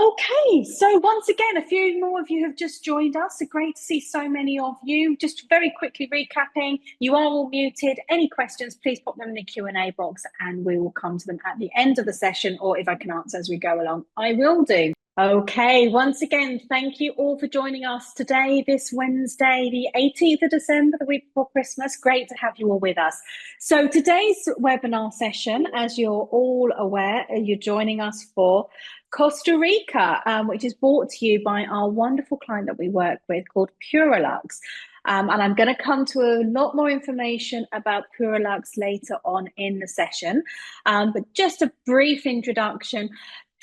Okay, so once again, a few more of you have just joined us. So great to see so many of you. Just very quickly recapping, you are all muted. Any questions, please pop them in the Q&A box and we will come to them at the end of the session, or if I can answer as we go along, I will do. Okay, once again, thank you all for joining us today, this Wednesday, the 18th of December, the week before Christmas. Great to have you all with us. So today's webinar session, as you're all aware, you're joining us for Costa Rica, which is brought to you by our wonderful client that we work with called PuraLuxe. And I'm going to come to a lot more information about PuraLuxe later on in the session. But just a brief introduction.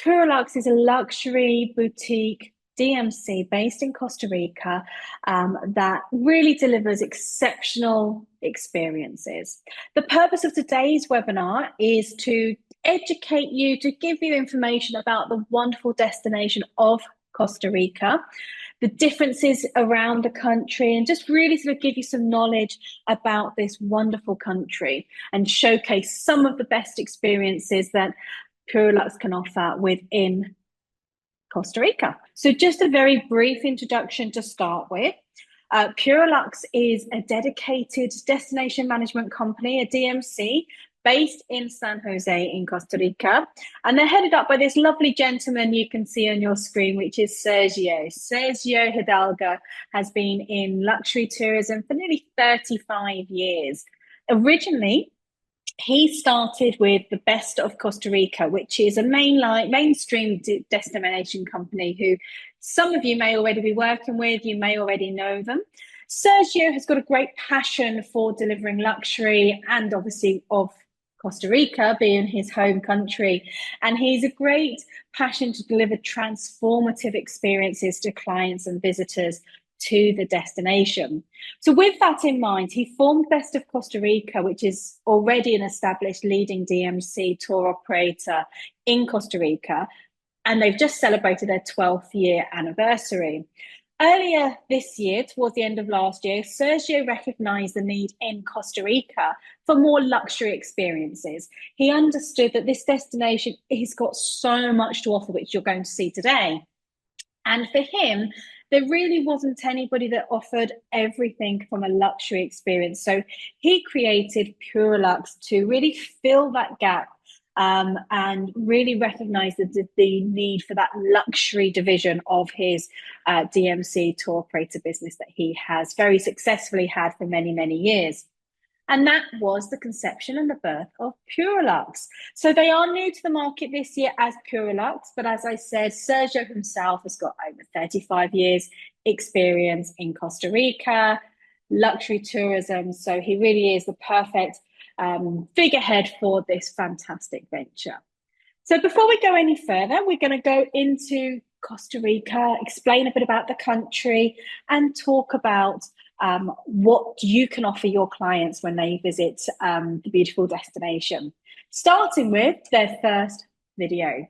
PuraLuxe is a luxury boutique DMC based in Costa Rica that really delivers exceptional experiences. The purpose of today's webinar is to educate you, to give you information about the wonderful destination of Costa Rica, the differences around the country, and just really sort of give you some knowledge about this wonderful country and showcase some of the best experiences that PuraLuxe can offer within Costa Rica. So just a very brief introduction to start with. PuraLuxe is a dedicated destination management company, a DMC, based in San Jose in Costa Rica. And they're headed up by this lovely gentleman you can see on your screen, which is Sergio. Sergio Hidalgo has been in luxury tourism for nearly 35 years. Originally, he started with the Best of Costa Rica, which is a mainstream destination company who some of you may already be working with, you may already know them. Sergio has got a great passion for delivering luxury and obviously of Costa Rica being his home country. And he's a great passion to deliver transformative experiences to clients and visitors to the destination. So with that in mind, he formed Best of Costa Rica, which is already an established leading DMC tour operator in Costa Rica, and they've just celebrated their 12th year anniversary. Earlier this year, towards the end of last year, Sergio recognized the need in Costa Rica for more luxury experiences. He understood that this destination has got so much to offer, which you're going to see today. And for him, there really wasn't anybody that offered everything from a luxury experience. So he created PuraLuxe to really fill that gap and really recognize the need for that luxury division of his DMC tour operator business that he has very successfully had for many, many years. And that was the conception and the birth of PuraLuxe. So they are new to the market this year as PuraLuxe, but as I said, Sergio himself has got over 35 years experience in Costa Rica, luxury tourism. So he really is the perfect figurehead for this fantastic venture. So before we go any further, we're going to go into Costa Rica, explain a bit about the country, and talk about what you can offer your clients when they visit the beautiful destination, starting with their first video.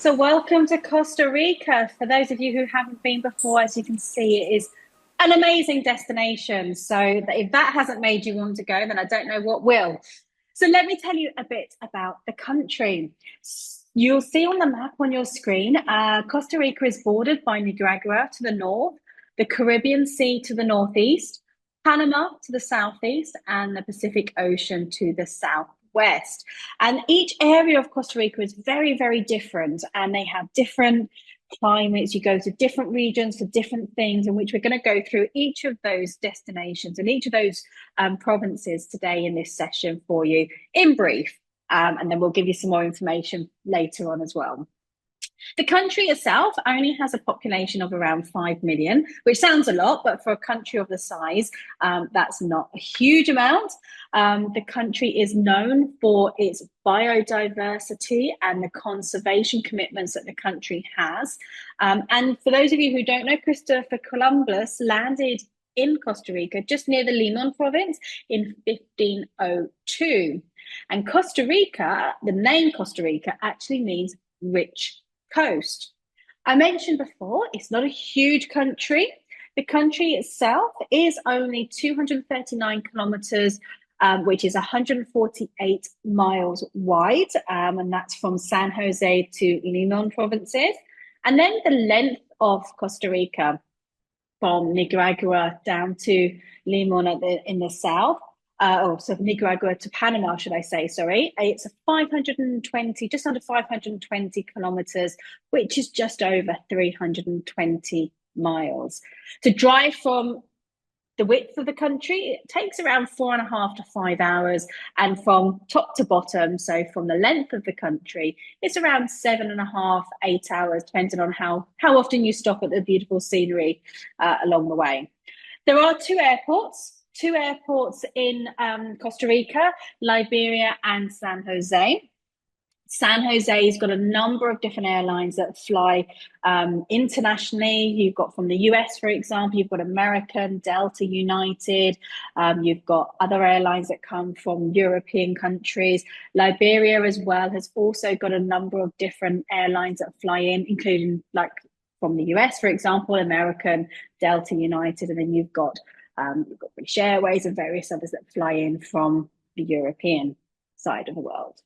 So welcome to Costa Rica. For those of you who haven't been before, as you can see, it is an amazing destination. So if that hasn't made you want to go, then I don't know what will. So let me tell you a bit about the country. You'll see on the map on your screen, Costa Rica is bordered by Nicaragua to the north, the Caribbean Sea to the northeast, Panama to the southeast, and the Pacific Ocean to the southwest. And each area of Costa Rica is very, very different, and they have different climates. You go to different regions for different things, in which we're going to go through each of those destinations and each of those provinces today in this session for you in brief. And then we'll give you some more information later on as well. The country itself only has a population of around 5 million, which sounds a lot, but for a country of the size, that's not a huge amount. The country is known for its biodiversity and the conservation commitments that the country has. And for those of you who don't know, Christopher Columbus landed in Costa Rica, just near the Limon province, in 1502. And Costa Rica, the name Costa Rica, actually means rich coast. I mentioned before, it's not a huge country. The country itself is only 239 kilometers, which is 148 miles wide, and that's from San Jose to Limon provinces. And then the length of Costa Rica from Nicaragua down to Limon in the south, so Nicaragua to Panama, should I say, sorry. It's 520, just under 520 kilometers, which is just over 320 miles. To drive from the width of the country, it takes around 4.5 to 5 hours. And from top to bottom, so from the length of the country, it's around 7.5, 8 hours, depending on how often you stop at the beautiful scenery along the way. There are two airports in Costa Rica, Liberia and San Jose. San Jose's got a number of different airlines that fly internationally. You've got from the US, for example, you've got American, Delta, United. You've got other airlines that come from European countries. Liberia as well has also got a number of different airlines that fly in, including like from the US, for example, American, Delta, United, and then you've got British Airways and various others that fly in from the European side of the world.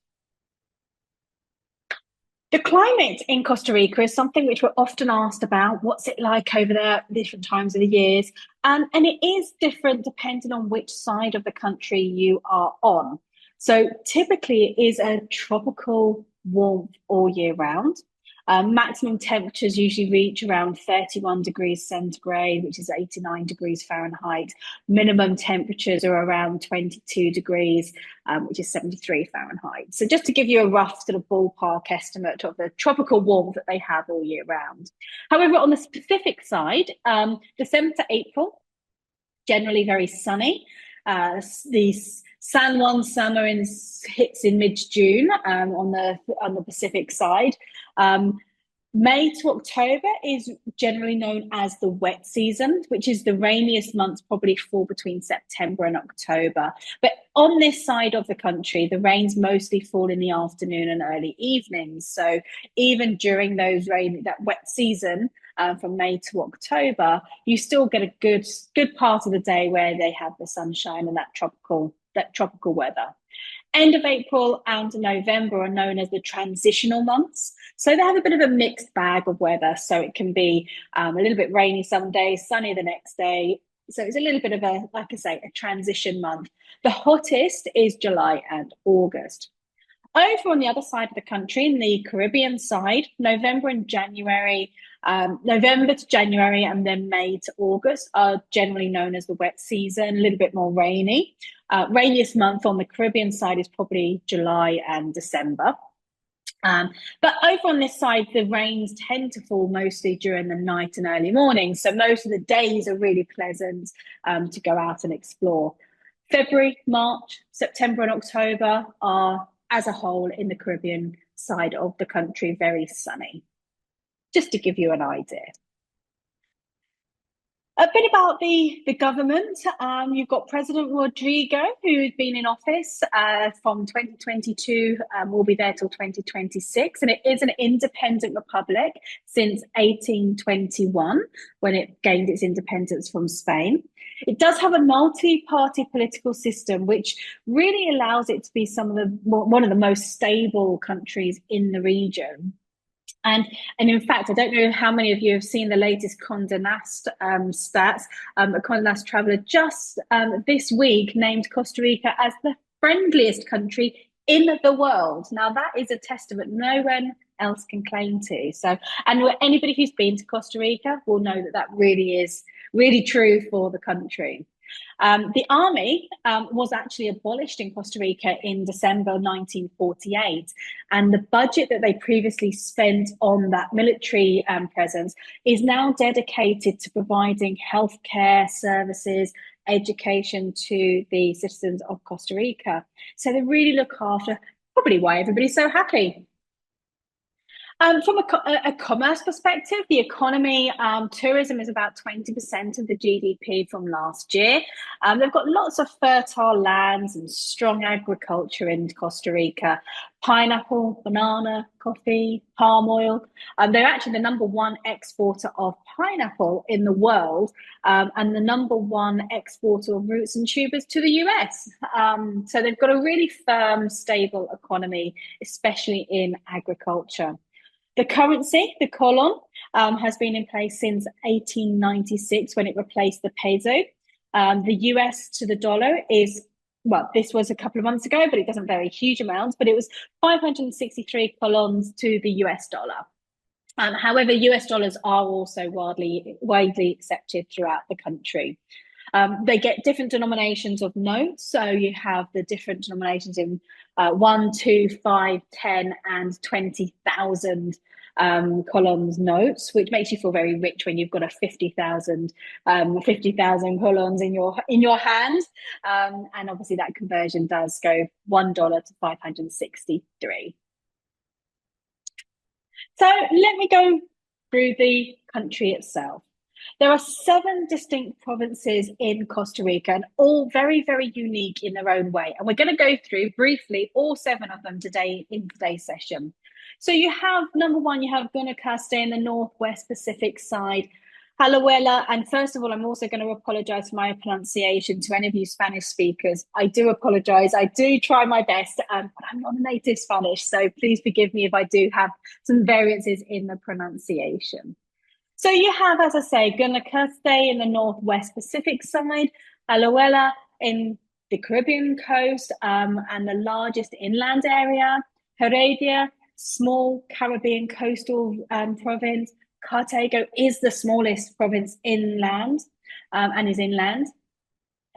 The climate in Costa Rica is something which we're often asked about. What's it like over there at different times of the years? And it is different depending on which side of the country you are on. So typically it is a tropical warmth all year round. Maximum temperatures usually reach around 31 degrees centigrade, which is 89 degrees Fahrenheit. Minimum temperatures are around 22 degrees, which is 73 Fahrenheit. So just to give you a rough sort of ballpark estimate of the tropical warmth that they have all year round. However, on the Pacific side, December to April, generally very sunny. The San Juan summer hits in mid-June on the Pacific side. May to October is generally known as the wet season, which is the rainiest months probably fall between September and October. But on this side of the country, the rains mostly fall in the afternoon and early evenings. So even during that wet season, from May to October, you still get a good part of the day where they have the sunshine and that tropical weather. End of April and November are known as the transitional months. So they have a bit of a mixed bag of weather. So it can be a little bit rainy some days, sunny the next day. So it's a little bit of a transition month. The hottest is July and August. Over on the other side of the country, in the Caribbean side, November to January, and then May to August are generally known as the wet season, a little bit more rainy. Rainiest month on the Caribbean side is probably July and December. But over on this side, the rains tend to fall mostly during the night and early morning. So most of the days are really pleasant to go out and explore. February, March, September and October are, as a whole, in the Caribbean side of the country, very sunny. Just to give you an idea. A bit about the government. You've got President Rodrigo, who's been in office from 2022, will be there till 2026. And it is an independent republic since 1821, when it gained its independence from Spain. It does have a multi-party political system, which really allows it to be one of the most stable countries in the region. And in fact, I don't know how many of you have seen the latest Condé Nast stats. Condé Nast Traveller just this week named Costa Rica as the friendliest country in the world. Now, that is a testament no one else can claim to. So, and anybody who's been to Costa Rica will know that that really is really true for the country. The army was actually abolished in Costa Rica in December 1948, and the budget that they previously spent on that military presence is now dedicated to providing healthcare services, education to the citizens of Costa Rica. So they really look after, probably why everybody's so happy. From a commerce perspective, the economy, tourism is about 20% of the GDP from last year. They've got lots of fertile lands and strong agriculture in Costa Rica. Pineapple, banana, coffee, palm oil. They're actually the number one exporter of pineapple in the world, and the number one exporter of roots and tubers to the US. So they've got a really firm, stable economy, especially in agriculture. The currency, the colon, has been in place since 1896 when it replaced the peso. The US to the dollar is, well, this was a couple of months ago, but it doesn't vary huge amounts, but it was 563 colons to the US dollar. However, US dollars are also widely accepted throughout the country. They get different denominations of notes. So you have the different denominations in 1, 2, 5, 10, and 20,000 colons notes, which makes you feel very rich when you've got a 50,000 colons in your hand. And obviously that conversion does go $1 to 563. So let me go through the country itself. There are 7 distinct provinces in Costa Rica, and all very, very unique in their own way. And we're going to go through briefly all 7 of them today in today's session. So you have, number 1, you have Guanacaste in the Northwest Pacific side, Alajuela, and first of all, I'm also going to apologize for my pronunciation to any of you Spanish speakers. I do apologize. I do try my best, but I'm not a native Spanish, so please forgive me if I do have some variances in the pronunciation. So you have, as I say, Guanacaste in the Northwest Pacific side, Alajuela in the Caribbean coast, and the largest inland area, Heredia, small Caribbean coastal province. Cartago is the smallest province inland and is inland.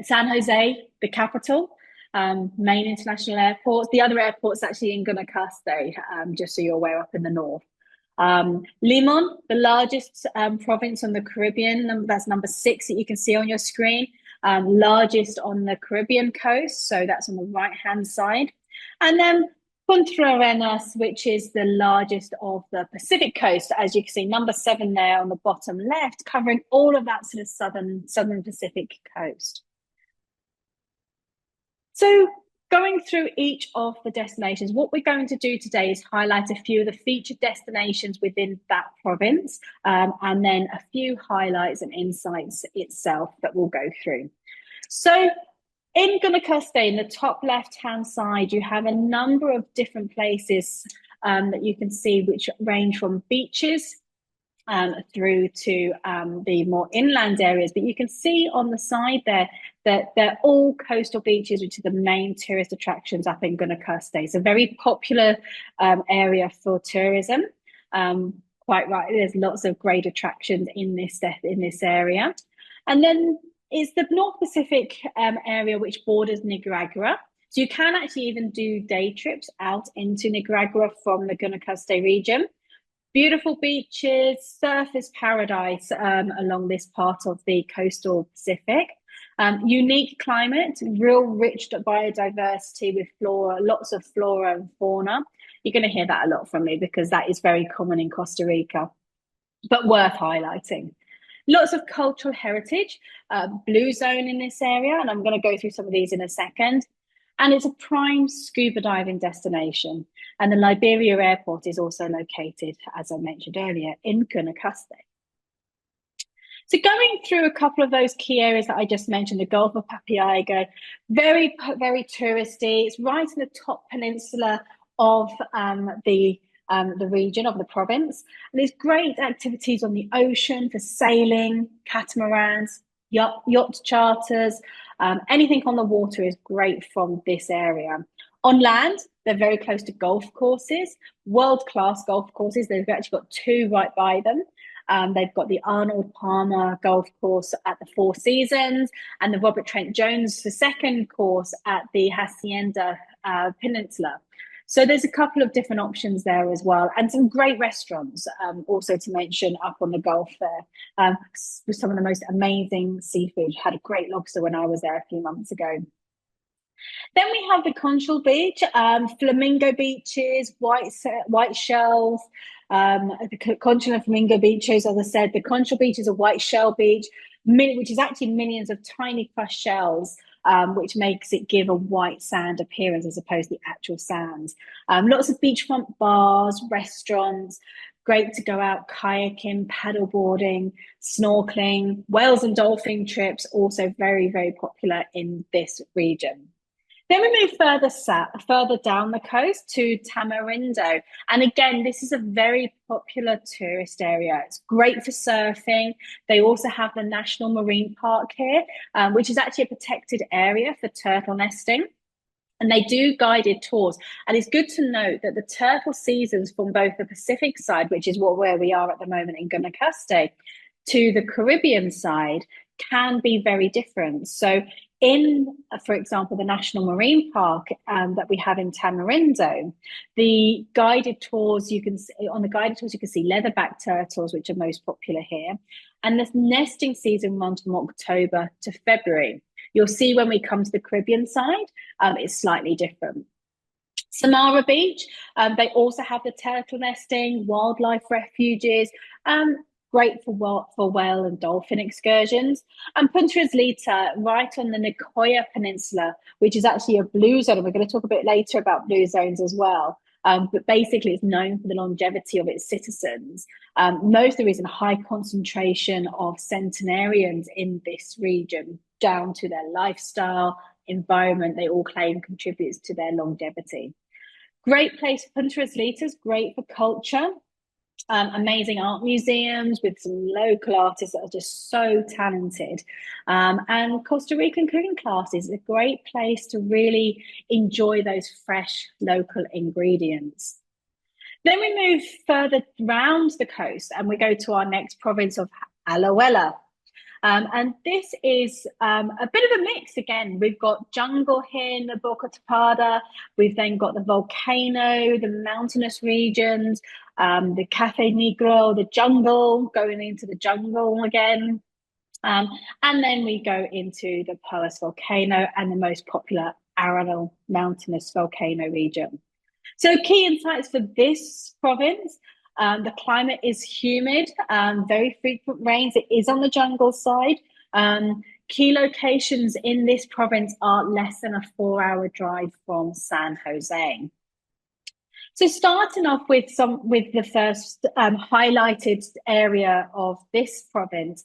San Jose, the capital, main international airports. The other airport's actually in Guanacaste, just so you're aware, up in the north. Limon, the largest province on the Caribbean, that's number 6 that you can see on your screen, largest on the Caribbean coast, so that's on the right-hand side. And then Punta Arenas, which is the largest of the Pacific coast, as you can see, number 7 there on the bottom left, covering all of that sort of southern Pacific coast. So going through each of the destinations, what we're going to do today is highlight a few of the featured destinations within that province, and then a few highlights and insights itself that we'll go through. So in Guanacaste, in the top left-hand side, you have a number of different places that you can see, which range from beaches through to the more inland areas. But you can see on the side there that they're all coastal beaches, which are the main tourist attractions up in Guanacaste. It's a very popular area for tourism. Quite right, there's lots of great attractions in this area. And then is the North Pacific area, which borders Nicaragua. So you can actually even do day trips out into Nicaragua from the Guanacaste region. Beautiful beaches, surface paradise along this part of the coastal Pacific. Unique climate, real rich biodiversity with flora, lots of flora and fauna. You're going to hear that a lot from me because that is very common in Costa Rica, but worth highlighting. Lots of cultural heritage, blue zone in this area, and I'm going to go through some of these in a second. And it's a prime scuba diving destination. And the Liberia airport is also located, as I mentioned earlier, in Guanacaste. So going through a couple of those key areas that I just mentioned, the Gulf of Papayago, very, very touristy. It's right in the top peninsula of the region of the province. And there's great activities on the ocean for sailing, catamarans, yacht charters, anything on the water is great from this area. On land, they're very close to golf courses, world-class golf courses. They've actually got two right by them. They've got the Arnold Palmer Golf Course at the Four Seasons and the Robert Trent Jones the second course at the Hacienda Peninsula. So there's a couple of different options there as well, and some great restaurants also to mention up on the Gulf there with some of the most amazing seafood. Had a great lobster when I was there a few months ago. Then we have the Conchal Beach, flamingo beaches, white shells, the Conchal and Flamingo beaches. As I said, the Conchal Beach is a white shell beach, which is actually millions of tiny crushed shells, which makes it give a white sand appearance as opposed to the actual sands. Lots of beachfront bars, restaurants, great to go out kayaking, paddleboarding, snorkeling, whales and dolphin trips, also very, very popular in this region. Then we move further down the coast to Tamarindo. And again, this is a very popular tourist area. It's great for surfing. They also have the National Marine Park here, which is actually a protected area for turtle nesting. And they do guided tours. And it's good to note that the turtle seasons from both the Pacific side, which is where we are at the moment in Guanacaste, to the Caribbean side can be very different. So in, for example, the National Marine Park that we have in Tamarindo, the guided tours, you can see leatherback turtles, which are most popular here. And the nesting season runs from October to February. You'll see when we come to the Caribbean side, it's slightly different. Samara Beach, they also have the turtle nesting, wildlife refuges, great for whale and dolphin excursions. And Punta Islita, right on the Nicoya Peninsula, which is actually a blue zone. And we're going to talk a bit later about blue zones as well. But basically, it's known for the longevity of its citizens. Most of the reason, high concentration of centenarians in this region, down to their lifestyle, environment, they all claim contributes to their longevity. Great place for Punta Islita, great for culture. Amazing art museums with some local artists that are just so talented. And Costa Rican cooking classes is a great place to really enjoy those fresh local ingredients. Then we move further round the coast and we go to our next province of Alajuela. And this is a bit of a mix again. We've got jungle here in the Boca Tapada. We've then got the volcano, the mountainous regions, the Cafe Negro, the jungle, going into the jungle again. And then we go into the Poas volcano and the most popular Arenal mountainous volcano region. So key insights for this province. The climate is humid, very frequent rains. It is on the jungle side. Key locations in this province are less than a 4-hour drive from San Jose. So starting off with the first highlighted area of this province,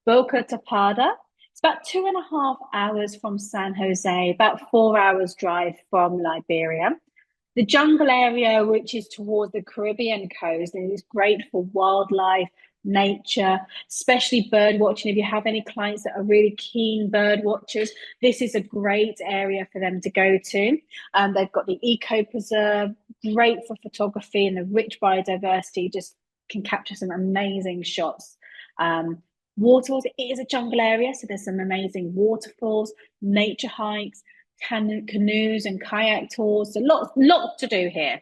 Boca Tapada. It's about 2.5 hours from San Jose, about 4 hours drive from Liberia. The jungle area, which is towards the Caribbean coast, and is great for wildlife, nature, especially bird watching. If you have any clients that are really keen bird watchers, this is a great area for them to go to. They've got the eco preserve, great for photography, and the rich biodiversity just can capture some amazing shots. Waterfalls, it is a jungle area, so there's some amazing waterfalls, nature hikes, canoes and kayak tours. So lots to do here.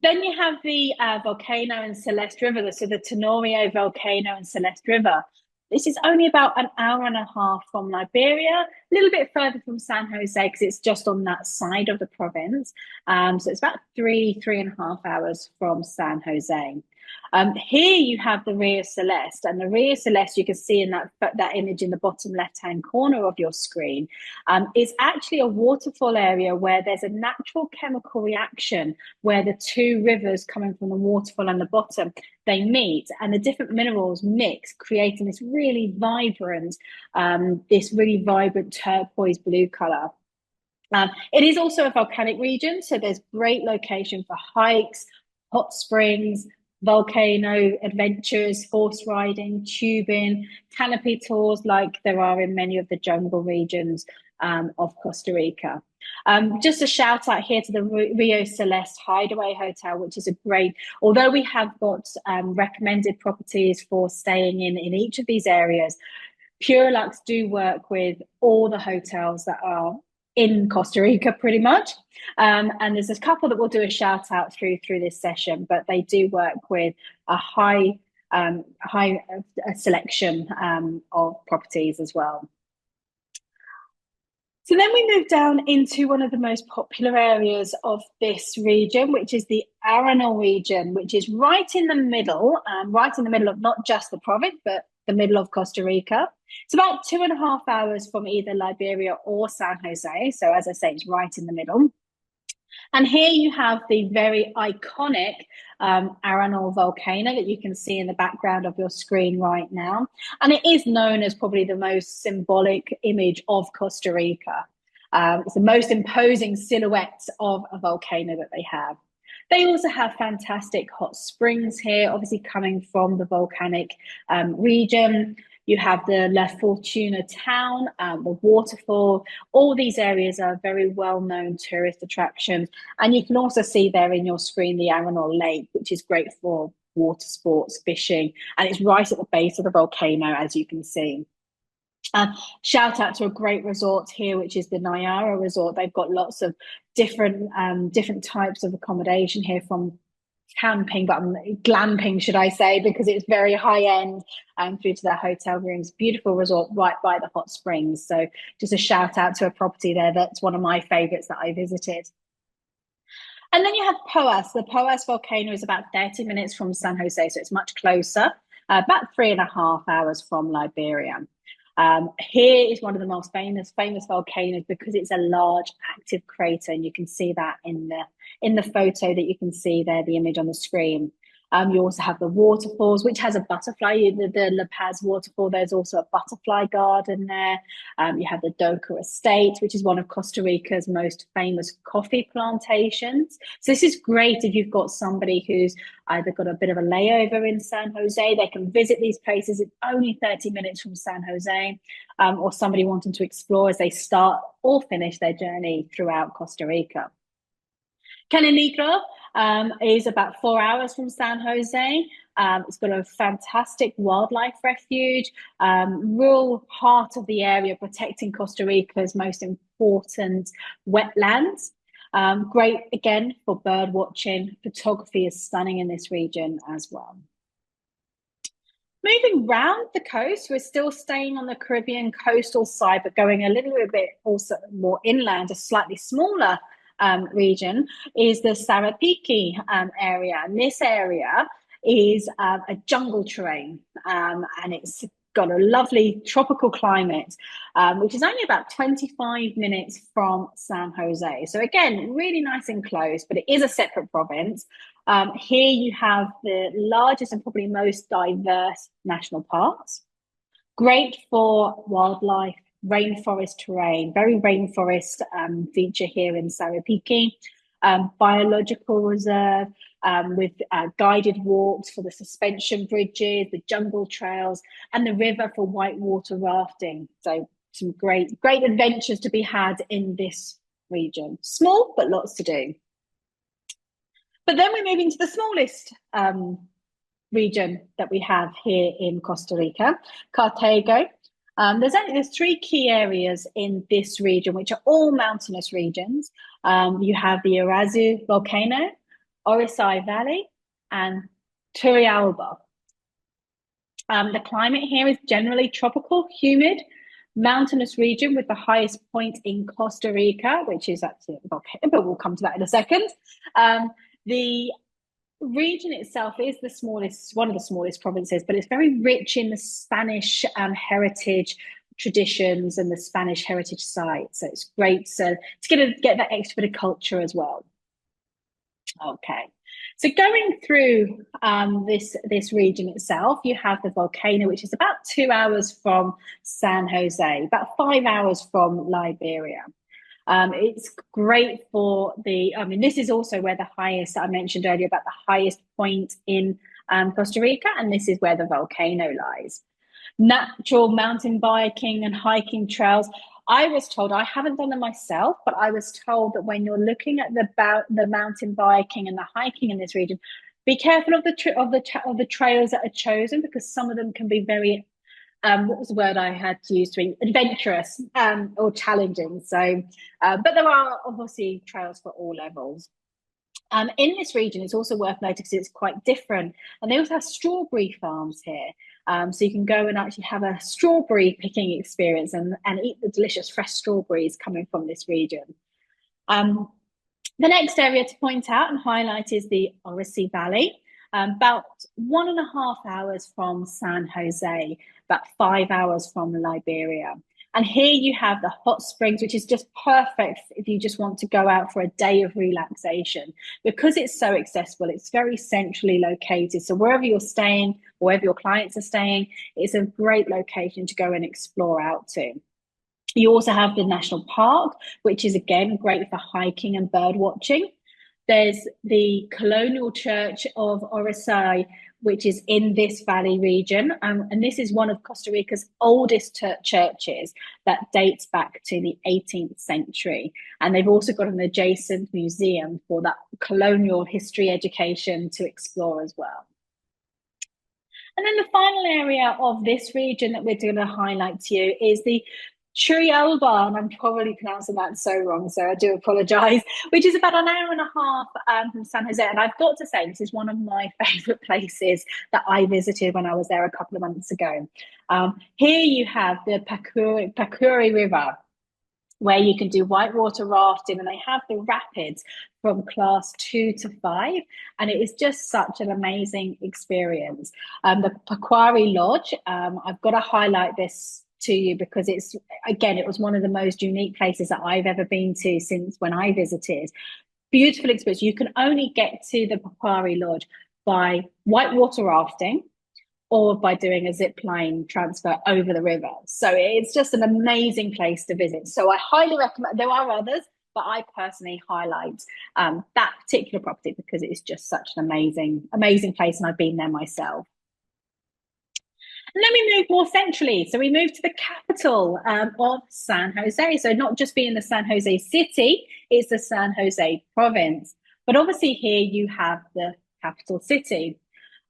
Then you have the volcano and Celeste River, so the Tenorio volcano and Celeste River. This is only about 1.5 hours from Liberia, a little bit further from San Jose because it's just on that side of the province. So it's about 3.5 hours from San Jose. Here you have the Rio Celeste, and the Rio Celeste you can see in that image in the bottom left-hand corner of your screen is actually a waterfall area where there's a natural chemical reaction where the two rivers coming from the waterfall and the bottom, they meet, and the different minerals mix, creating this really vibrant turquoise blue color. It is also a volcanic region, so there's great location for hikes, hot springs, volcano adventures, horse riding, tubing, canopy tours like there are in many of the jungle regions of Costa Rica. Just a shout out here to the Rio Celeste Hideaway Hotel, which is a great, although we have got recommended properties for staying in each of these areas, PuraLuxe do work with all the hotels that are in Costa Rica pretty much. And there's a couple that we'll do a shout out through this session, but they do work with a high selection of properties as well. So then we move down into one of the most popular areas of this region, which is the Arenal region, which is right in the middle of not just the province, but the middle of Costa Rica. It's about 2.5 hours from either Liberia or San Jose. So as I say, it's right in the middle. And here you have the very iconic Arenal volcano that you can see in the background of your screen right now. And it is known as probably the most symbolic image of Costa Rica. It's the most imposing silhouette of a volcano that they have. They also have fantastic hot springs here, obviously coming from the volcanic region. You have the La Fortuna town, the waterfall. All these areas are very well-known tourist attractions. And you can also see there in your screen the Arenal Lake, which is great for water sports, fishing. And it's right at the base of the volcano, as you can see. Shout out to a great resort here, which is the Nayara Resort. They've got lots of different types of accommodation here, from camping, but glamping, should I say, because it's very high end, through to their hotel rooms. Beautiful resort right by the hot springs. So just a shout out to a property there that's one of my favorites that I visited. And then you have Poas. The Poas volcano is about 30 minutes from San Jose, so it's much closer, about 3.5 hours from Liberia. Here is one of the most famous volcanoes because it's a large active crater, and you can see that in the photo that you can see there, the image on the screen. You also have the waterfalls, which has a butterfly, the La Paz waterfall. There's also a butterfly garden there. You have the Doca Estate, which is one of Costa Rica's most famous coffee plantations. So this is great if you've got somebody who's either got a bit of a layover in San Jose. They can visit these places. It's only 30 minutes from San Jose, or somebody wanting to explore as they start or finish their journey throughout Costa Rica. Cananigro is about 4 hours from San Jose. It's got a fantastic wildlife refuge, real heart of the area, protecting Costa Rica's most important wetlands. Great, again, for bird watching. Photography is stunning in this region as well. Moving round the coast, we're still staying on the Caribbean coastal side, but going a little bit also more inland, a slightly smaller region is the Sarapiqui area. And this area is a jungle terrain, and it's got a lovely tropical climate, which is only about 25 minutes from San Jose. So again, really nice and close, but it is a separate province. Here you have the largest and probably most diverse national parks. Great for wildlife, rainforest terrain, very rainforest feature here in Sarapiqui. Biological reserve with guided walks for the suspension bridges, the jungle trails, and the river for whitewater rafting. So some great adventures to be had in this region. Small, but lots to do. But then we move into the smallest region that we have here in Costa Rica, Cartago. There's 3 key areas in this region, which are all mountainous regions. You have the Irazu volcano, Orisai Valley, and Turrialba. The climate here is generally tropical, humid, mountainous region with the highest point in Costa Rica, which is actually a volcano, but we'll come to that in a second. The region itself is the smallest, one of the smallest provinces, but it's very rich in the Spanish heritage traditions and the Spanish heritage sites. So it's great to get that extra bit of culture as well. Okay. So going through this region itself, you have the volcano, which is about 2 hours from San Jose, about 5 hours from Liberia. It's great for I mean, this is also where the highest, I mentioned earlier about the highest point in Costa Rica, and this is where the volcano lies. Natural mountain biking and hiking trails. I was told, I haven't done them myself, but I was told that when you're looking at the mountain biking and the hiking in this region, be careful of the trails that are chosen, because some of them can be very what was the word I had to use to be adventurous or challenging. So, but there are obviously trails for all levels. In this region, it's also worth noting because it's quite different. And they also have strawberry farms here. So you can go and actually have a strawberry picking experience and eat the delicious fresh strawberries coming from this region. The next area to point out and highlight is the Orisi Valley, about 1.5 hours from San Jose, about 5 hours from Liberia. And here you have the hot springs, which is just perfect if you just want to go out for a day of relaxation. Because it's so accessible, it's very centrally located. So wherever you're staying, wherever your clients are staying, it's a great location to go and explore out to. You also have the national park, which is again great for hiking and bird watching. There's the colonial church of Orisai, which is in this valley region. And this is one of Costa Rica's oldest churches that dates back to the 18th century. And they've also got an adjacent museum for that colonial history education to explore as well. And then the final area of this region that we're going to highlight to you is the Turrialba, and I'm probably pronouncing that so wrong, so I do apologise, which is about 1.5 hours from San Jose. And I've got to say, this is one of my favourite places that I visited when I was there a couple of months ago. Here you have the Pacuri River, where you can do whitewater rafting, and they have the rapids from class 2 to 5, and it is just such an amazing experience. The Pacuri Lodge, I've got to highlight this to you because it was one of the most unique places that I've ever been to since when I visited. Beautiful experience. You can only get to the Pacuri Lodge by whitewater rafting or by doing a zip line transfer over the river. So it's just an amazing place to visit. So I highly recommend. There are others, but I personally highlight that particular property because it is just such an amazing place, and I've been there myself. And then we move more centrally. So we move to the capital of San Jose. So not just being the San Jose city, it's the San Jose province. But obviously here you have the capital city.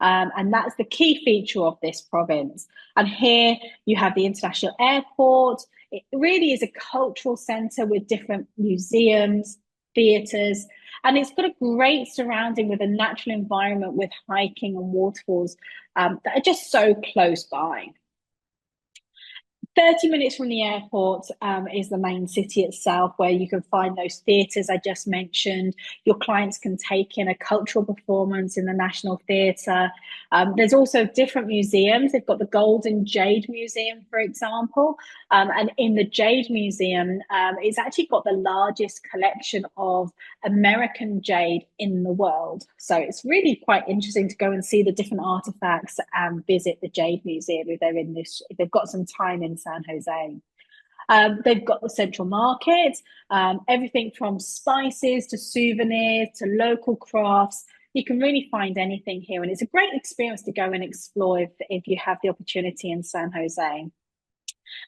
And that's the key feature of this province. And here you have the international airport. It really is a cultural center with different museums, theaters, and it's got a great surrounding with a natural environment with hiking and waterfalls that are just so close by. 30 minutes from the airport is the main city itself, where you can find those theatres I just mentioned. Your clients can take in a cultural performance in the National Theatre. There's also different museums. They've got the Golden Jade Museum, for example. And in the Jade Museum, it's actually got the largest collection of American jade in the world. So it's really quite interesting to go and see the different artifacts and visit the Jade Museum if they've got some time in San Jose. They've got the central market, everything from spices to souvenirs to local crafts. You can really find anything here, and it's a great experience to go and explore if you have the opportunity in San Jose.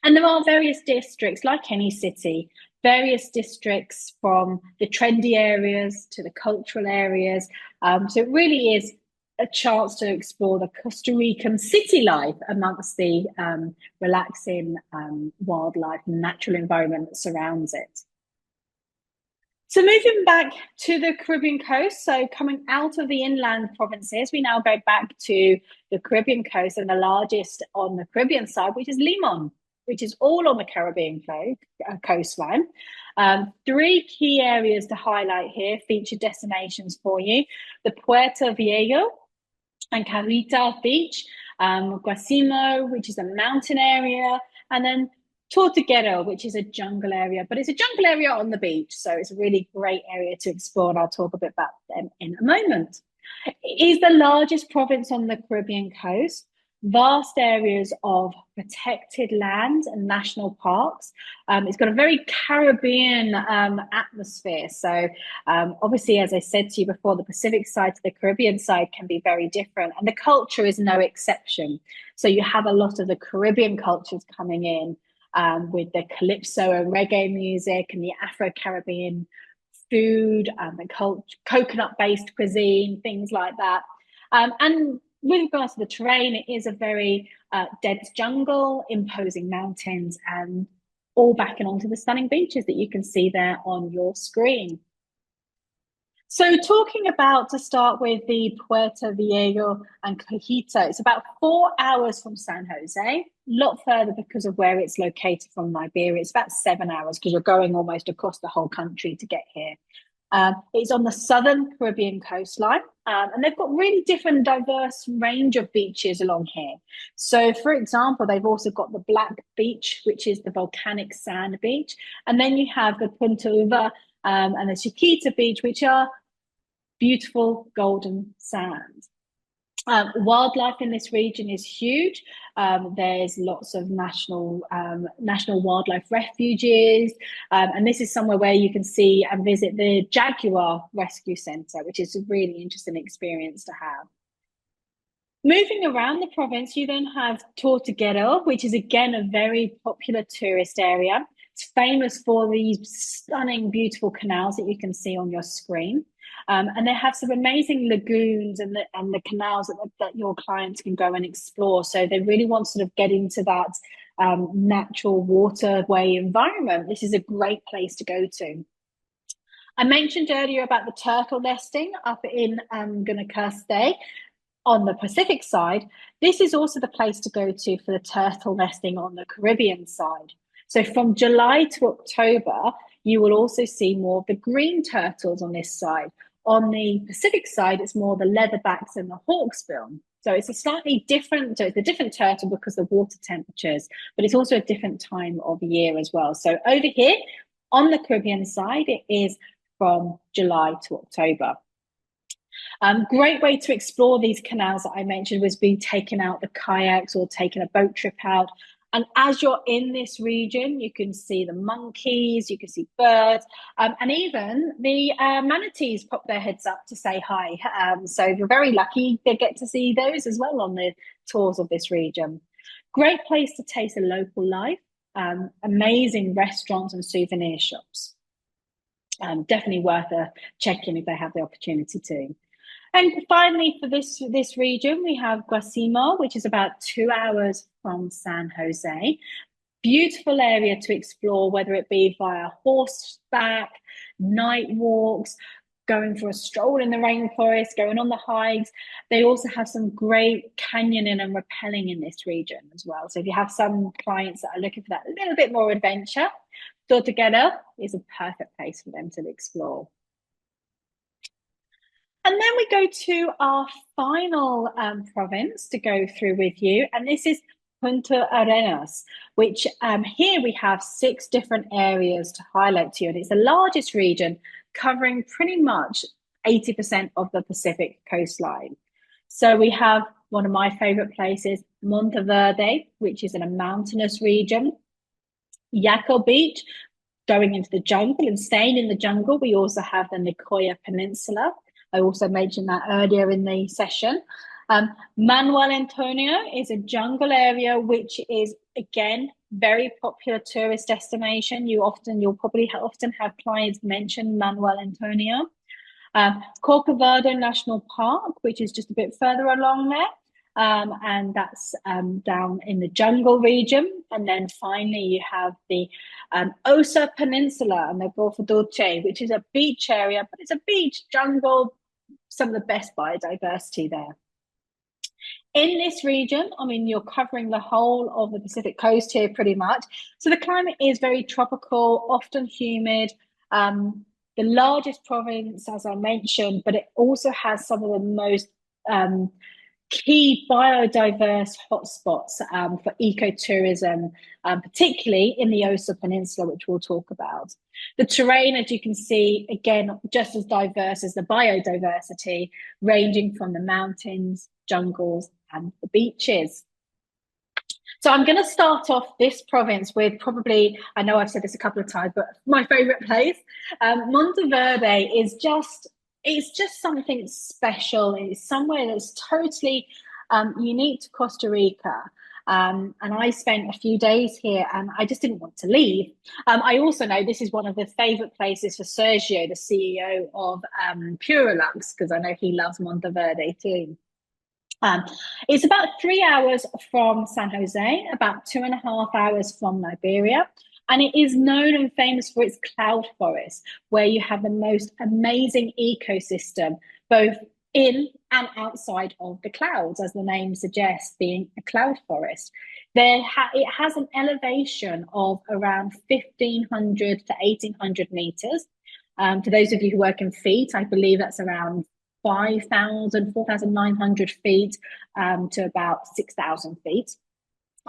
And there are various districts, like any city, various districts from the trendy areas to the cultural areas. So it really is a chance to explore the Costa Rican city life amongst the relaxing wildlife and natural environment that surrounds it. So moving back to the Caribbean coast, so coming out of the inland provinces, we now go back to the Caribbean coast and the largest on the Caribbean side, which is Limon. which is all on the Caribbean coastline. Three key areas to highlight here, featured destinations for you: the Puerto Viejo and Carita Beach, Guasimo, which is a mountain area, and then Tortuguero, which is a jungle area, but it's a jungle area on the beach. So it's a really great area to explore, and I'll talk a bit about them in a moment. It is the largest province on the Caribbean coast, vast areas of protected land and national parks. It's got a very Caribbean atmosphere. So obviously, as I said to you before, the Pacific side to the Caribbean side can be very different, and the culture is no exception. So you have a lot of the Caribbean cultures coming in with the calypso and reggae music and the Afro-Caribbean food and the coconut-based cuisine, things like that. And with regards to the terrain, it is a very dense jungle, imposing mountains, and all backing onto the stunning beaches that you can see there on your screen. So talking about, to start with, the Puerto Viejo and Cajita, it's about 4 hours from San Jose, a lot further because of where it's located from Liberia. It's about 7 hours because you're going almost across the whole country to get here. It's on the southern Caribbean coastline, and they've got really different, diverse range of beaches along here. So, for example, they've also got the Black Beach, which is the volcanic sand beach, and then you have the Punta Uva and the Chiquita Beach, which are beautiful golden sand. Wildlife in this region is huge. There's lots of national wildlife refuges, and this is somewhere where you can see and visit the Jaguar Rescue Centre, which is a really interesting experience to have. Moving around the province, you then have Tortuguero, which is again a very popular tourist area. It's famous for these stunning, beautiful canals that you can see on your screen. And they have some amazing lagoons and the canals that your clients can go and explore. So they really want to sort of get into that natural waterway environment. This is a great place to go to. I mentioned earlier about the turtle nesting up in Guanacaste on the Pacific side. This is also the place to go to for the turtle nesting on the Caribbean side. So from July to October, you will also see more of the green turtles on this side. On the Pacific side, it's more the leatherbacks and the hawksbill. So it's a slightly different, so it's a different turtle because of water temperatures, but it's also a different time of year as well. So over here on the Caribbean side, it is from July to October. Great way to explore these canals that I mentioned was being taken out the kayaks or taking a boat trip out. And as you're in this region, you can see the monkeys, you can see birds, and even the manatees pop their heads up to say hi. So if you're very lucky, they get to see those as well on the tours of this region. Great place to taste the local life, amazing restaurants and souvenir shops. Definitely worth a check-in if they have the opportunity to. And finally, for this region, we have Guasimo, which is about 2 hours from San Jose. Beautiful area to explore, whether it be via horseback, night walks, going for a stroll in the rainforest, going on the hikes. They also have some great canyoning and rappelling in this region as well. So if you have some clients that are looking for that a little bit more adventure, Tortuguero is a perfect place for them to explore. And then we go to our final province to go through with you, and this is Punta Arenas, which here we have 6 different areas to highlight to you, and it's the largest region covering pretty much 80% of the Pacific coastline. So we have one of my favorite places, Monteverde, which is in a mountainous region, Yaco Beach, going into the jungle and staying in the jungle. We also have the Nicoya Peninsula. I also mentioned that earlier in the session. Manuel Antonio is a jungle area, which is, again, very popular tourist destination. You'll probably often have clients mention Manuel Antonio. Corcovado National Park, which is just a bit further along there. And that's down in the jungle region. And then finally, you have the Osa Peninsula and the Golfo Dolce, which is a beach area, but it's a beach jungle, some of the best biodiversity there. In this region, I mean, you're covering the whole of the Pacific coast here pretty much. So the climate is very tropical, often humid. The largest province, as I mentioned, but it also has some of the most um, key biodiverse hotspots for ecotourism, particularly in the Osa Peninsula, which we'll talk about. The terrain, as you can see, again, just as diverse as the biodiversity, ranging from the mountains, jungles, and the beaches. So I'm going to start off this province with probably, I know I've said this a couple of times, but my favorite place. Monteverde is just, it's just something special. It's somewhere that's totally unique to Costa Rica. And I spent a few days here and I just didn't want to leave. I also know this is one of the favorite places for Sergio, the CEO of PuraLuxe, because I know he loves Monteverde too. Um, it's about 3 hours from San Jose, about 2.5 hours from Liberia. And it is known and famous for its cloud forest, where you have the most amazing ecosystem, both in and outside of the clouds, as the name suggests, being a cloud forest. It has an elevation of around 1,500 to 1,800 meters. For those of you who work in feet, I believe that's around 5,000, 4,900 feet to about 6,000 feet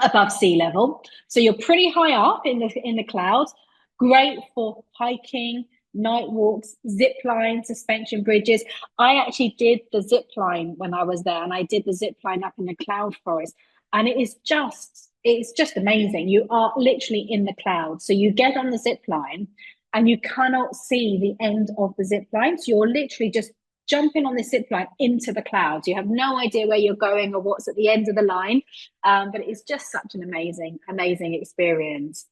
above sea level. So you're pretty high up in the clouds. Great for hiking, night walks, zip line, suspension bridges. I actually did the zip line when I was there, and I did the zip line up in the cloud forest, and it's just amazing. You are literally in the clouds. So you get on the zip line and you cannot see the end of the zip line. So you're literally just jumping on the zip line into the clouds. You have no idea where you're going or what's at the end of the line, but it's just such an amazing experience.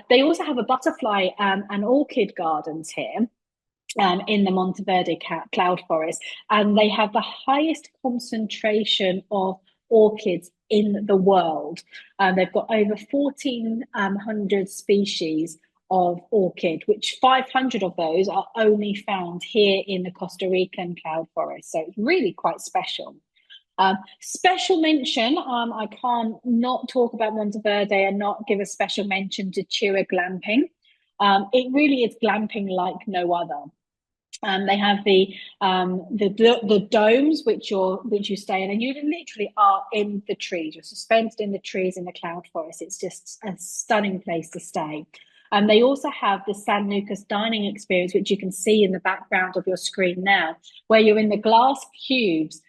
They also have a butterfly and orchid gardens here in the Monteverde cloud forest, and they have the highest concentration of orchids in the world. They've got over 1,400 species of orchid, which 500 of those are only found here in the Costa Rican cloud forest. So it's really quite special. Special mention, I can't not talk about Monteverde and not give a special mention to Chira glamping. It really is glamping like no other. They have the domes which you stay in, and you literally are in the trees. You're suspended in the trees in the cloud forest. It's just a stunning place to stay. They also have the San Lucas dining experience, which you can see in the background of your screen now, where you're in the glass cubes,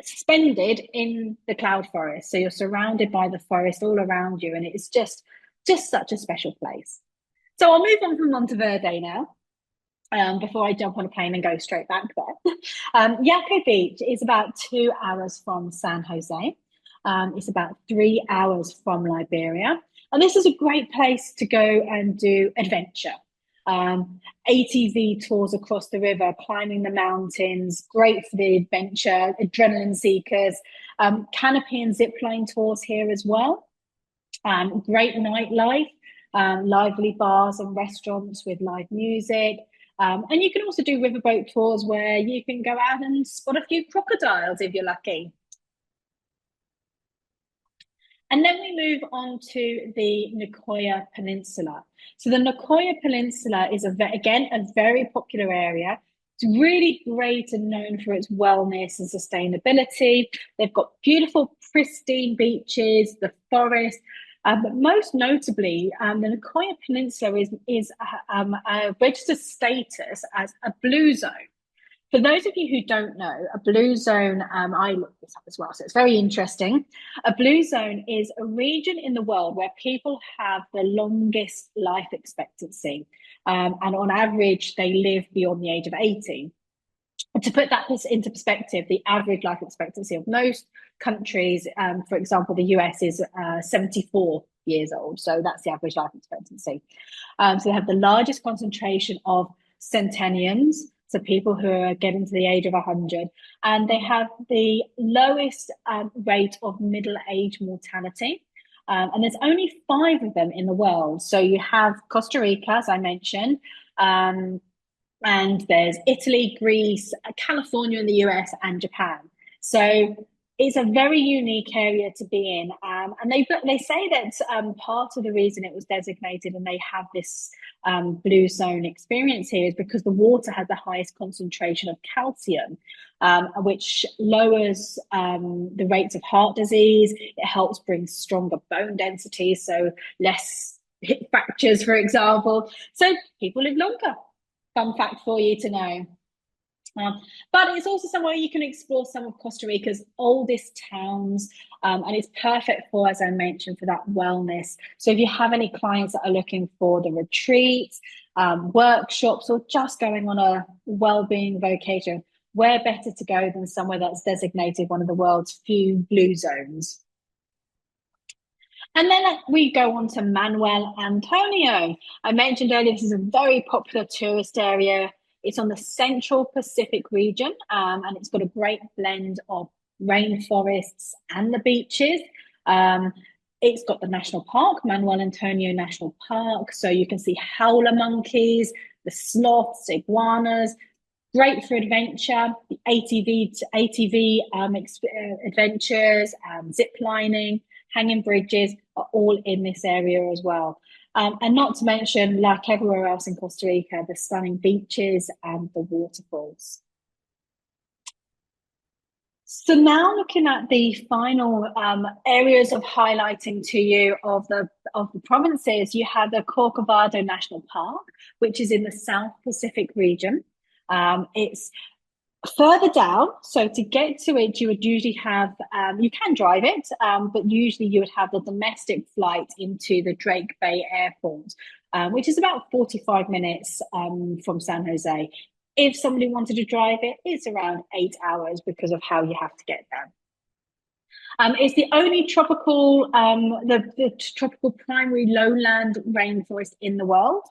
suspended in the cloud forest. So you're surrounded by the forest all around you, and it's just such a special place. So I'll move on from Monteverde now. Before I jump on a plane and go straight back there. Yaco Beach is about 2 hours from San Jose. It's about 3 hours from Liberia. And this is a great place to go and do adventure. ATV tours across the river, climbing the mountains, great for the adventure, adrenaline seekers. Canopy and zipline tours here as well. Great nightlife, lively bars and restaurants with live music. And you can also do riverboat tours where you can go out and spot a few crocodiles if you're lucky. And then we move on to the Nicoya Peninsula. So the Nicoya Peninsula is, again, a very popular area. It's really great and known for its wellness and sustainability. They've got beautiful, pristine beaches, the forest, but most notably, the Nicoya Peninsula is a registered status as a blue zone. For those of you who don't know, a blue zone, I looked this up as well, so it's very interesting. A blue zone is a region in the world where people have the longest life expectancy. And on average, they live beyond the age of 80. And to put that into perspective, the average life expectancy of most countries, for example, the US is 74 years old. So that's the average life expectancy. So they have the largest concentration of centennials, so people who are getting to the age of 100, and they have the lowest rate of middle-age mortality. And there's only 5 of them in the world. So you have Costa Rica, as I mentioned, and there's Italy, Greece, California in the US, and Japan. So It's a very unique area to be in, and they say that part of the reason it was designated and they have this blue zone experience here is because the water has the highest concentration of calcium, which lowers the rates of heart disease. It helps bring stronger bone density, so less hip fractures, for example. So people live longer. Fun fact for you to know. But it's also somewhere you can explore some of Costa Rica's oldest towns, and it's perfect for, as I mentioned, for that wellness. So if you have any clients that are looking for the retreats, workshops, or just going on a well-being vacation, where better to go than somewhere that's designated one of the world's few blue zones? And then we go on to Manuel Antonio. I mentioned earlier, this is a very popular tourist area. It's on the central Pacific region, and it's got a great blend of rainforests and the beaches. It's got the national park, Manuel Antonio National Park, so you can see howler monkeys, the sloths, iguanas, great for adventure, the ATV adventures, zip lining, hanging bridges are all in this area as well. And not to mention, like everywhere else in Costa Rica, the stunning beaches and the waterfalls. So now looking at the final areas of highlighting to you of the provinces, you have the Corcovado National Park, which is in the South Pacific region. It's further down, so to get to it, you would usually have, you can drive it, but usually you would have the domestic flight into the Drake Bay Airport, which is about 45 minutes from San Jose. If somebody wanted to drive it, it's around 8 hours because of how you have to get there. It's the only tropical, the tropical primary lowland rainforest in the world,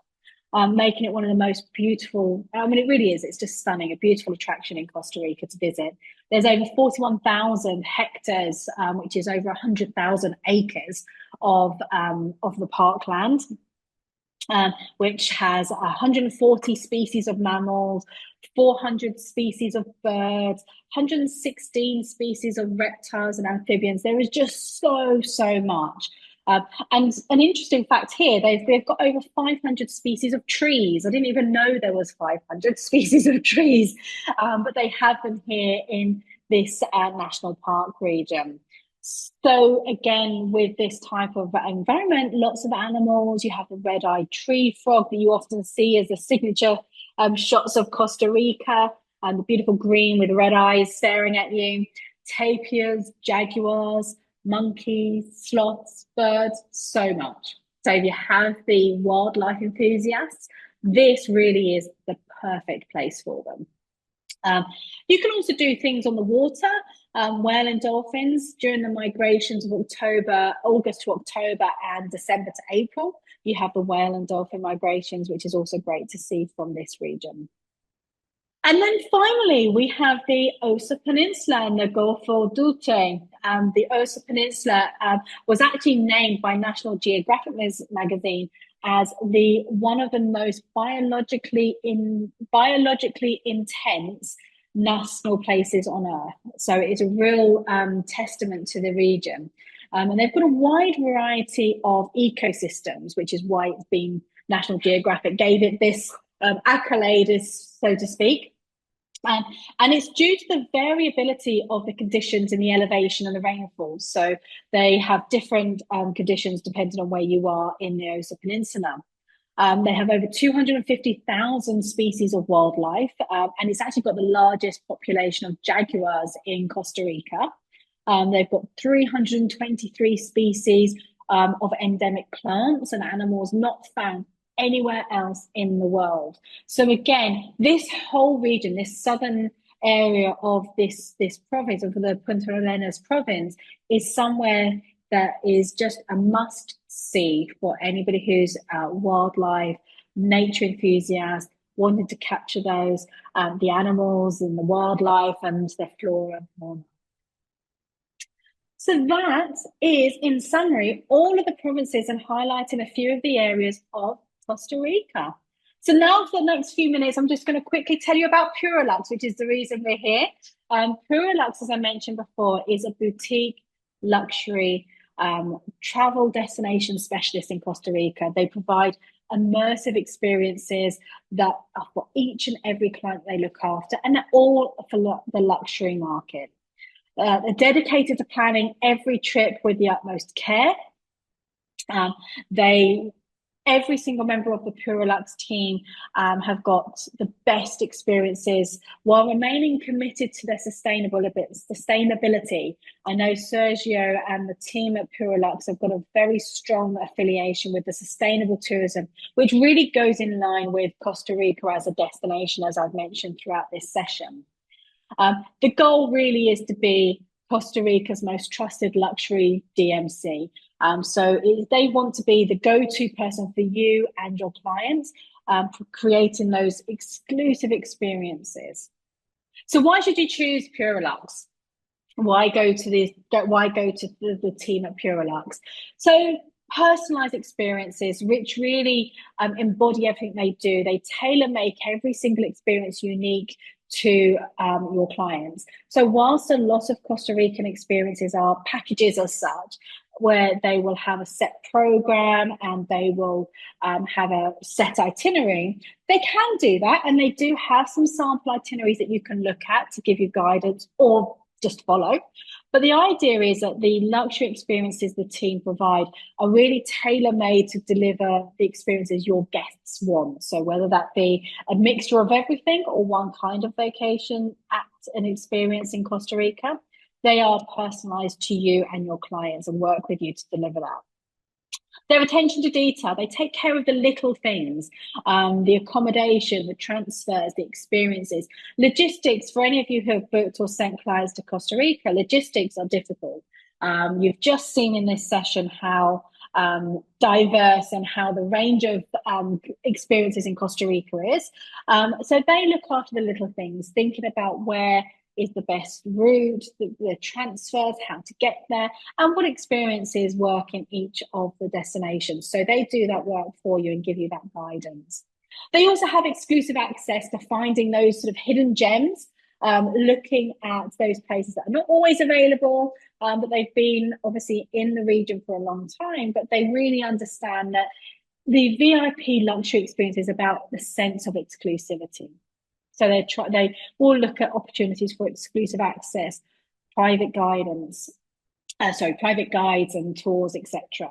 making it one of the most beautiful. I mean, it really is. It's just stunning, a beautiful attraction in Costa Rica to visit. There's over 41,000 hectares, which is over 100,000 acres of the parkland. Which has 140 species of mammals, 400 species of birds, 116 species of reptiles and amphibians. There is just so much. And an interesting fact here, they've got over 500 species of trees. I didn't even know there was 500 species of trees, but they have them here in this national park region. So again, with this type of environment, lots of animals. You have the red-eyed tree frog that you often see as the signature shots of Costa Rica, and the beautiful green with red eyes staring at you. Tapirs, jaguars, monkeys, sloths, birds, so much. So if you have the wildlife enthusiasts, this really is the perfect place for them. You can also do things on the water, whale and dolphins during the migrations of August to October and December to April. You have the whale and dolphin migrations, which is also great to see from this region. And then finally, we have the Osa Peninsula and the Golfo Dulce. The Osa Peninsula was actually named by National Geographic magazine as one of the most biologically intense national places on Earth. So it's a real testament to the region. And they've got a wide variety of ecosystems, which is why it's been National Geographic gave it this accolade, so to speak. And it's due to the variability of the conditions in the elevation and the rainfall. So they have different conditions depending on where you are in the Osa Peninsula. They have over 250,000 species of wildlife, and it's actually got the largest population of jaguars in Costa Rica. They've got 323 species of endemic plants and animals not found anywhere else in the world. So again, this whole region, this southern area of this province, of the Punta Arenas province, is somewhere that is just a must see for anybody who's wildlife, nature enthusiast, wanting to capture those, the animals and the wildlife and their flora and fauna. So that is, in summary, all of the provinces and highlighting a few of the areas of Costa Rica. So now for the next few minutes, I'm just going to quickly tell you about PuraLuxe, which is the reason we're here. PuraLuxe, as I mentioned before, is a boutique luxury travel destination specialist in Costa Rica. They provide immersive experiences that are for each and every client they look after, and they're all for the luxury market. They're dedicated to planning every trip with the utmost care. Every single member of the PuraLuxe team have got the best experiences while remaining committed to their sustainability. I know Sergio and the team at PuraLuxe have got a very strong affiliation with the sustainable tourism, which really goes in line with Costa Rica as a destination, as I've mentioned throughout this session. The goal really is to be Costa Rica's most trusted luxury DMC. So they want to be the go-to person for you and your clients for creating those exclusive experiences. So why should you choose PuraLuxe? Why go to the team at PuraLuxe? So personalized experiences, which really embody everything they do. They tailor make every single experience unique to your clients. So whilst a lot of Costa Rican experiences are packages as such, where they will have a set program and they will have a set itinerary, they can do that, and they do have some sample itineraries that you can look at to give you guidance or just follow. But the idea is that the luxury experiences the team provide are really tailor-made to deliver the experiences your guests want. So whether that be a mixture of everything or one kind of vacation at an experience in Costa Rica, they are personalized to you and your clients and work with you to deliver that. Their attention to detail, they take care of the little things, the accommodation, the transfers, the experiences. Logistics, for any of you who have booked or sent clients to Costa Rica, logistics are difficult. You've just seen in this session how diverse and how the range of experiences in Costa Rica is. So they look after the little things, thinking about where is the best route, the transfers, how to get there, and what experiences work in each of the destinations. So they do that work for you and give you that guidance. They also have exclusive access to finding those sort of hidden gems, looking at those places that are not always available, but they've been obviously in the region for a long time, but they really understand that the VIP luxury experience is about the sense of exclusivity. So they will look at opportunities for exclusive access, private guides and tours, etc.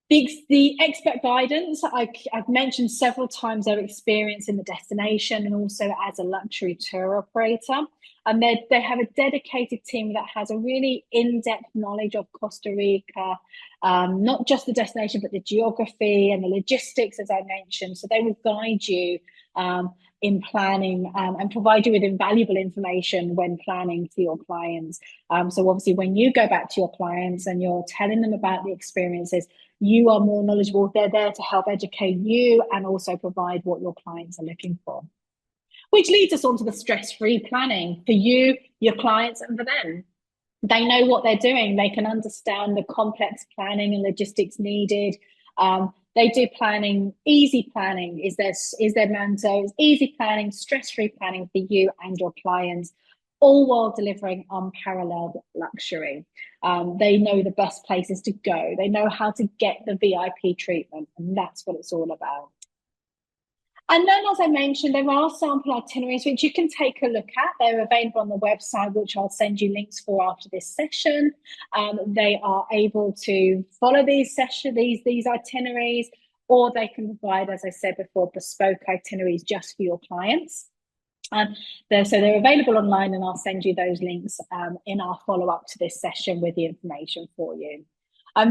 The expert guidance, I've mentioned several times their experience in the destination and also as a luxury tour operator. And they have a dedicated team that has a really in-depth knowledge of Costa Rica, not just the destination, but the geography and the logistics, as I mentioned. So they will guide you in planning and provide you with invaluable information when planning for your clients. So obviously when you go back to your clients and you're telling them about the experiences, you are more knowledgeable. They're there to help educate you and also provide what your clients are looking for. Which leads us on to the stress-free planning for you, your clients, and for them. They know what they're doing. They can understand the complex planning and logistics needed. They do planning, easy planning is their mantra. It's easy planning, stress-free planning for you and your clients, all while delivering unparalleled luxury. They know the best places to go. They know how to get the VIP treatment, and that's what it's all about. And then, as I mentioned, there are sample itineraries which you can take a look at. They're available on the website, which I'll send you links for after this session. They are able to follow these itineraries, or they can provide, as I said before, bespoke itineraries just for your clients. So they're available online, and I'll send you those links in our follow-up to this session with the information for you.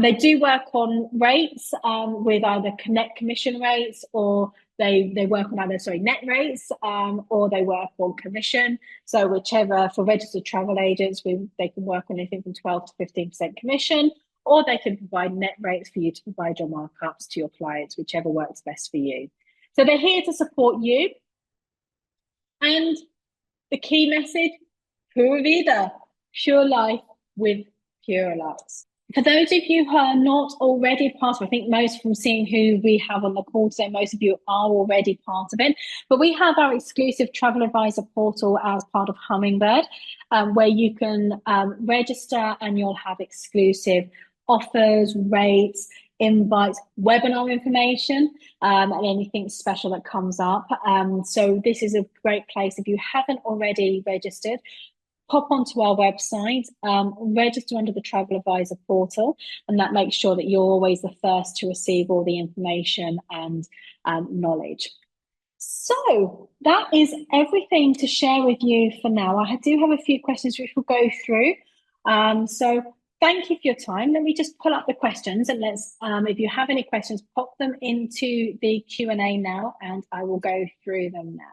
They do work on rates with either connect commission rates, or they work on either net rates, or they work on commission. So whichever, for registered travel agents, they can work on anything from 12 to 15% commission, or they can provide net rates for you to provide your markups to your clients, whichever works best for you. So they're here to support you. And the key message, Pura Vida, pure life with PuraLuxe. For those of you who are not already part of it, I think most from seeing who we have on the call today, most of you are already part of it. But we have our exclusive travel advisor portal as part of Hummingbird, where you can register and you'll have exclusive offers, rates, invites, webinar information, and anything special that comes up. So this is a great place. If you haven't already registered, pop onto our website, register under the Travel Advisor portal, and that makes sure that you're always the first to receive all the information and knowledge. So that is everything to share with you for now. I do have a few questions which we'll go through. So thank you for your time. Let me just pull up the questions, and let's, if you have any questions, pop them into the Q&A now, and I will go through them now.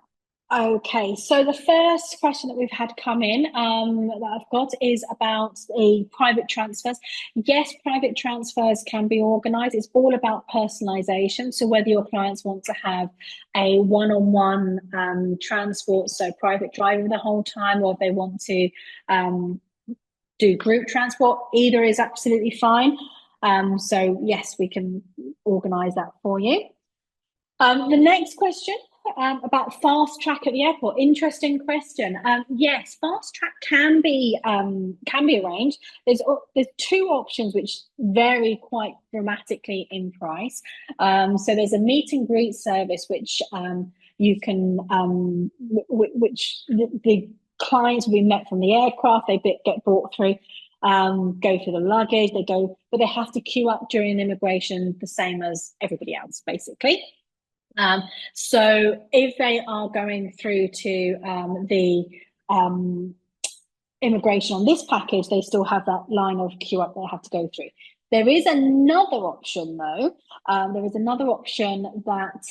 Okay, so the first question that we've had come in that I've got is about the private transfers. Yes, private transfers can be organised. It's all about personalisation. So whether your clients want to have a one-on-one transport, so private driving the whole time, or if they want to do group transport, either is absolutely fine. So yes, we can organise that for you. The next question about fast track at the airport. Interesting question. Yes, fast track can be arranged. There's two options which vary quite dramatically in price. So there's a meet and greet service which you can, which the clients will be met from the aircraft. They get brought through. Go through the luggage. They go, but they have to queue up during immigration, the same as everybody else, basically. So if they are going through to the immigration on this package, they still have that line of queue up they have to go through. There is another option though. There is another option that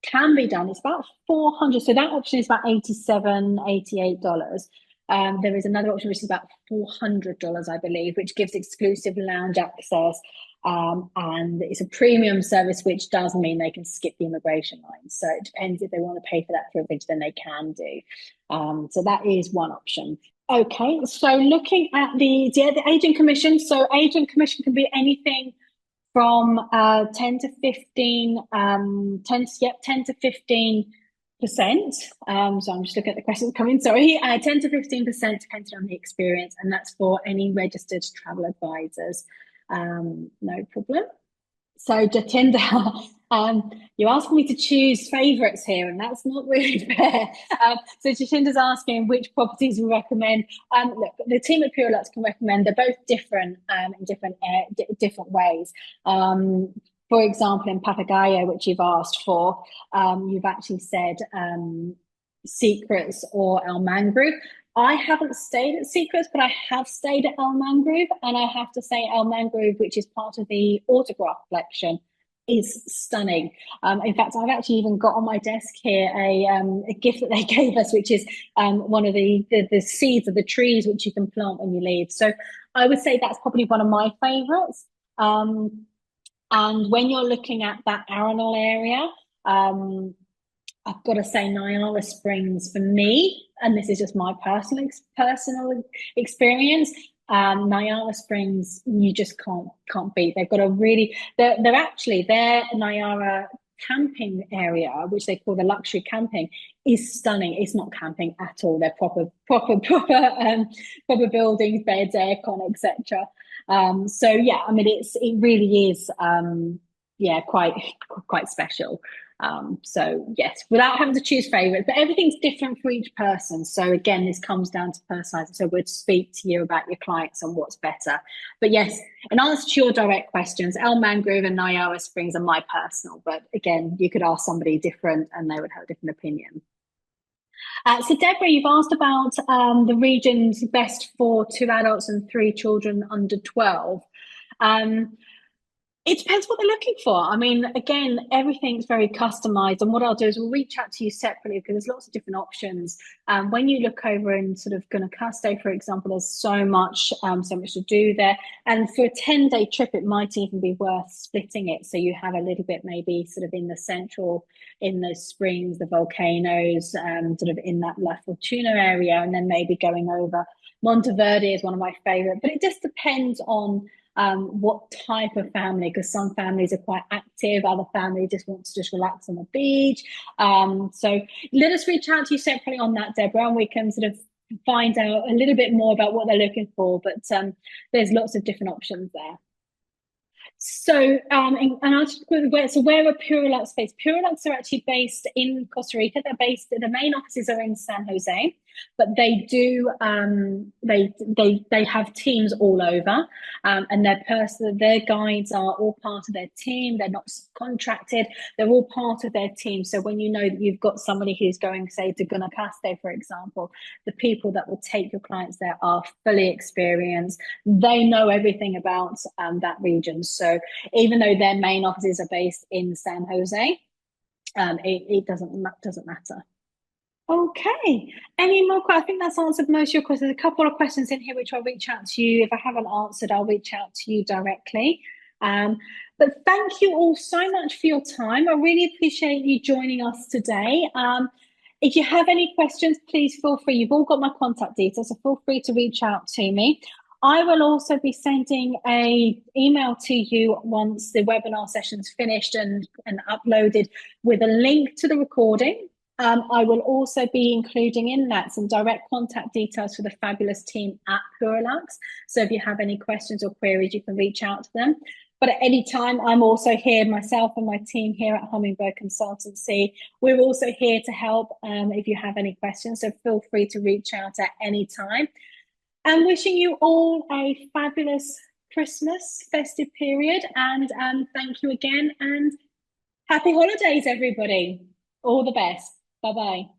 can be done. It's about $400. So that option is about $87, $88. There is another option which is about $400, I believe, which gives exclusive lounge access. And it's a premium service, which does mean they can skip the immigration line. So it depends if they want to pay for that privilege, then they can do. So that is one option. Okay, so looking at the agent commission. So agent commission can be anything from 10 to 15, 10 to 15%. So I'm just looking at the questions coming. Sorry, 10 to 15% depending on the experience, and that's for any registered travel advisors. No problem. So Jatinder, you're asking me to choose favourites here, and that's not really fair. So Jatinder's asking which properties we recommend. Look, the team at PuraLuxe can recommend. They're both different in different ways. For example, in Papagayo, which you've asked for, you've actually said Secrets or El Mangrove. I haven't stayed at Secrets, but I have stayed at El Mangrove, and I have to say El Mangrove, which is part of the autograph collection, is stunning. In fact, I've actually even got on my desk here a gift that they gave us, which is one of the seeds of the trees which you can plant when you leave. So I would say that's probably one of my favourites. And when you're looking at that Arenal area, I've got to say Nyara Springs for me, and this is just my personal experience. Nyara Springs, you just can't beat. They've got a really, they're actually their Nyara camping area, which they call the luxury camping, is stunning. It's not camping at all. They're proper buildings, beds, aircon, etc. So yeah, I mean, it really is quite special. So yes, without having to choose favourites, but everything's different for each person. So again, this comes down to personalising. So we'd speak to you about your clients and what's better. But yes, in answer to your direct questions, El Mangrove and Nyara Springs are my personal. But again, you could ask somebody different and they would have a different opinion. So Deborah, you've asked about the regions best for 2 adults and 3 children under 12. It depends what they're looking for. I mean, again, everything's very customized. And what I'll do is we'll reach out to you separately because there's lots of different options. When you look over and sort of Guanacaste, for example, there's so much to do there. And for a 10-day trip, it might even be worth splitting it. So you have a little bit maybe sort of in the central, in the springs, the volcanoes, sort of in that La Fortuna area, and then maybe going over. Monteverde is one of my favorite, but it just depends on what type of family, because some families are quite active, other families just want to just relax on the beach. So let us reach out to you separately on that, Deborah, and we can sort of find out a little bit more about what they're looking for. But there's lots of different options there. So, and I'll just where are PuraLuxe based? PuraLuxe are actually based in Costa Rica. The main offices are in San Jose, but they do, they have teams all over, and their guides are all part of their team. They're not contracted. They're all part of their team. So when you know that you've got somebody who's going, say, to Guanacaste, for example, the people that will take your clients there are fully experienced. They know everything about that region. So even though their main offices are based in San Jose, it doesn't matter. Okay. Any more? I think that's answered most of your questions. There's a couple of questions in here which I'll reach out to you. If I haven't answered, I'll reach out to you directly. But thank you all so much for your time. I really appreciate you joining us today. If you have any questions, please feel free. You've all got my contact details, so feel free to reach out to me. I will also be sending an email to you once the webinar session's finished and uploaded with a link to the recording. I will also be including in that some direct contact details for the fabulous team at PuraLuxe. So if you have any questions or queries, you can reach out to them. But at any time, I'm also here, myself and my team here at Hummingbird Consultancy. We're also here to help if you have any questions. So feel free to reach out at any time. And wishing you all a fabulous Christmas festive period. And thank you again. And happy holidays, everybody. All the best. Bye-bye.